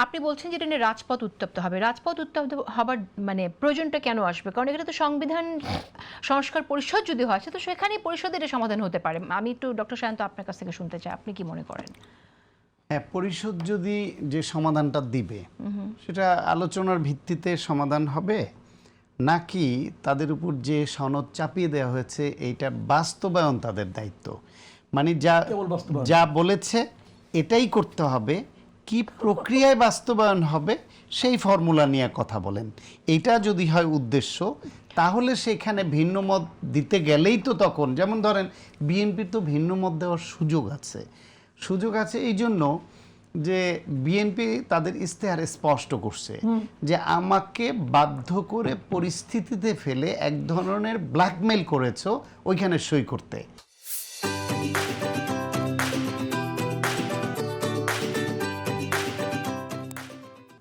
আপনি বলছেন যে এটা নিয়ে রাজপথ উত্তপ্ত হবে। রাজপথ উত্তপ্ত হবার মানে প্রয়োজনটা কেন আসবে? কারণ এখানে তো সংবিধান সংস্কার পরিষদ যদি হয় তো সেখানেই পরিষদের এটা সমাধান হতে পারে। আমি একটু ডক্টর সায়ন্ত আপনার কাছ থেকে শুনতে চাই, আপনি কি মনে করেন? হ্যাঁ, পরিষদ যদি যে সমাধানটা দিবে সেটা আলোচনার ভিত্তিতে সমাধান হবে, নাকি তাদের উপর যে সনদ চাপিয়ে দেওয়া হয়েছে এইটার বাস্তবায়ন তাদের দায়িত্ব? মানে যা বলেছে এটাই করতে হবে, কি প্রক্রিয়ায় বাস্তবায়ন হবে সেই ফর্মুলা নিয়ে কথা বলেন। এটা যদি হয় উদ্দেশ্য, তাহলে সেখানে ভিন্ন মত দিতে গেলেই তো তখন, যেমন ধরেন বিএনপির তো ভিন্ন মত দেওয়ার সুযোগ আছে এই জন্য যে বিএনপি তাদের ইশতেহারে স্পষ্ট করছে যে আমাকে বাধ্য করে পরিস্থিতিতে ফেলে এক ধরনের ব্ল্যাকমেইল করেছো ওইখানে সই করতে।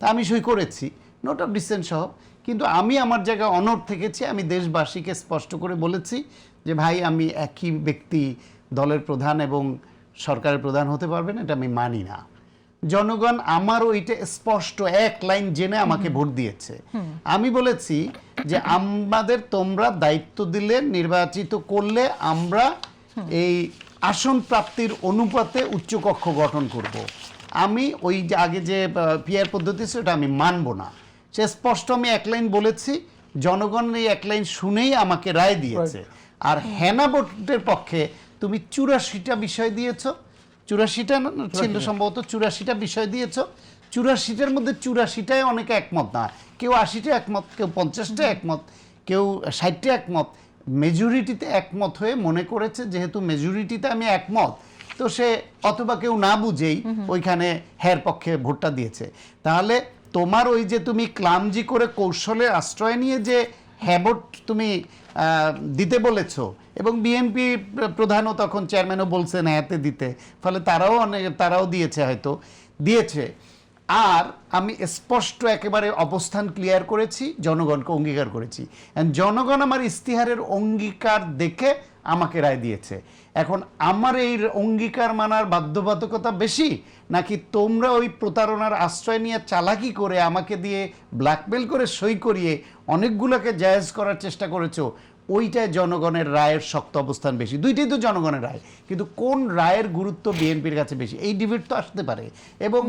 তা আমি সই করেছি, নোট অফ ডিসেন্ট সহ, কিন্তু আমি আমার জায়গায় অনড় থেকেছি। আমি দেশবাসীকে স্পষ্ট করে বলেছি যে ভাই, আমি একই ব্যক্তি দলের প্রধান এবং সরকারের প্রধান হতে পারবেন, এটা আমি মানি না। জনগণ আমার ওইটা স্পষ্ট এক লাইন জেনে আমাকে ভোট দিয়েছে। আমি বলেছি যে আমাদের তোমরা দায়িত্ব দিলে, নির্বাচিত করলে আমরা এই আসন প্রাপ্তির অনুপাতে উচ্চকক্ষ গঠন করব। আমি ওই যে আগে যে পিআর পদ্ধতি ছিল ওটা আমি মানব না, সে স্পষ্ট আমি এক লাইন বলেছি। জনগণ এই এক লাইন শুনেই আমাকে রায় দিয়েছে। আর হেনা ভোটের পক্ষে তুমি 84টা বিষয় দিয়েছ, 84টা ছিল সম্ভবত, 84টা বিষয় দিয়েছ। 84টার মধ্যে 84টায় অনেকে একমত না, কেউ 80টা একমত, কেউ 50টা একমত, কেউ 60টা একমত। মেজরিটিতে একমত হয়ে মনে করেছে যেহেতু মেজরিটিতে আমি একমত, তো সে অথবা কেউ না বুঝেই ওইখানে হ্যার পক্ষে ভোটটা দিয়েছে। তাহলে তোমার ওই যে তুমি ক্লামজি করে কৌশলের আশ্রয় নিয়ে যে হ্যাঁ ভোট তুমি দিতে বলেছো, এবং বিএনপি প্রধানও তখন চেয়ারম্যানও বলছেন হ্যাঁতে দিতে, ফলে তারাও দিয়েছে, হয়তো দিয়েছে। আর আমি স্পষ্ট একেবারে অবস্থান ক্লিয়ার করেছি, জনগণকে অঙ্গীকার করেছি। জনগণ আমার ইস্তিহারের অঙ্গীকার দেখে আমাকে রায় দিয়েছে। এখন আমার এই অঙ্গীকার মানার বাধ্যবাধকতা বেশি, নাকি তোমরা ওই প্রতারণার আশ্রয় নিয়ে চালাকি করে আমাকে দিয়ে ব্ল্যাকমেল করে সই করিয়ে অনেকগুলোকে জায়েজ করার চেষ্টা করেছো, ওইটায় জনগণের রায়ের শক্ত অবস্থান বেশি। দুইটাই তো জনগণের রায়, কিন্তু কোন রায়ের গুরুত্ব বিএনপির কাছে বেশি, এই ডিবেট তো আসতে পারে। এবং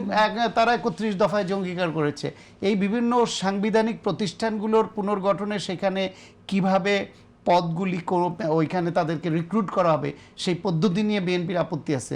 তারা 31 দফায় যে অঙ্গীকার করেছে, এই বিভিন্ন সাংবিধানিক প্রতিষ্ঠানগুলোর পুনর্গঠনে সেখানে কিভাবে পদগুলি ওইখানে তাদেরকে রিক্রুট করা হবে সেই পদ্ধতি নিয়ে বিএনপির আপত্তি আছে।